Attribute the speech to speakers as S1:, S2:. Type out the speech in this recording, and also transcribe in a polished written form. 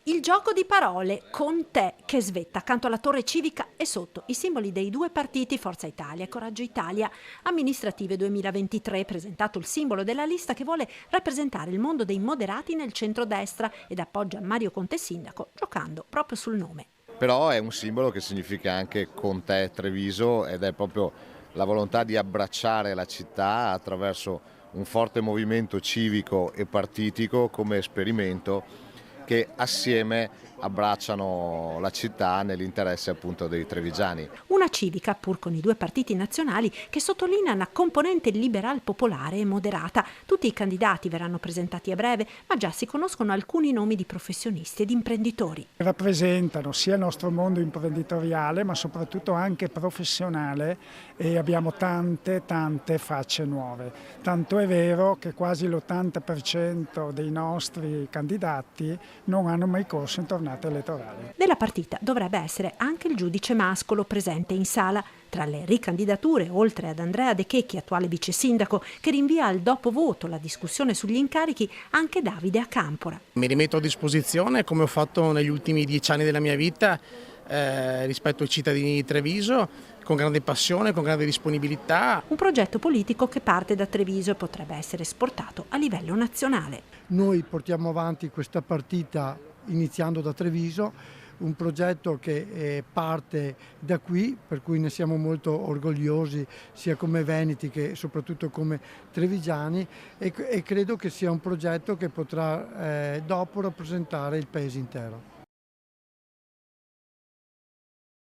S1: Il gioco di parole con te che svetta accanto alla torre civica e sotto i simboli dei due partiti Forza Italia e Coraggio Italia. Amministrative 2023, presentato il simbolo della lista che vuole rappresentare il mondo dei moderati nel centrodestra ed appoggia Mario Conte sindaco giocando proprio sul nome.
S2: Però è un simbolo che significa anche con te Treviso ed è proprio la volontà di abbracciare la città attraverso un forte movimento civico e partitico come esperimento che assieme abbracciano la città nell'interesse appunto dei trevigiani.
S1: Una civica, pur con i due partiti nazionali, che sottolinea una componente liberal popolare e moderata. Tutti i candidati verranno presentati a breve, ma già si conoscono alcuni nomi di professionisti ed imprenditori.
S3: Rappresentano sia il nostro mondo imprenditoriale ma soprattutto anche professionale e abbiamo tante facce nuove. Tanto è vero che quasi l'80% dei nostri candidati non hanno mai corso in tornate elettorali.
S1: Della partita dovrebbe essere anche il giudice Mascolo presente in sala. Tra le ricandidature, oltre ad Andrea De Checchi, attuale vice sindaco, che rinvia al dopovoto la discussione sugli incarichi, anche Davide Acampora.
S4: Mi rimetto a disposizione, come ho fatto negli ultimi 10 anni della mia vita, rispetto ai cittadini di Treviso, con grande passione, con grande disponibilità.
S1: Un progetto politico che parte da Treviso e potrebbe essere esportato a livello nazionale.
S5: Noi portiamo avanti questa partita iniziando da Treviso, un progetto che parte da qui, per cui ne siamo molto orgogliosi sia come veneti che soprattutto come trevigiani e credo che sia un progetto che potrà dopo rappresentare il paese intero.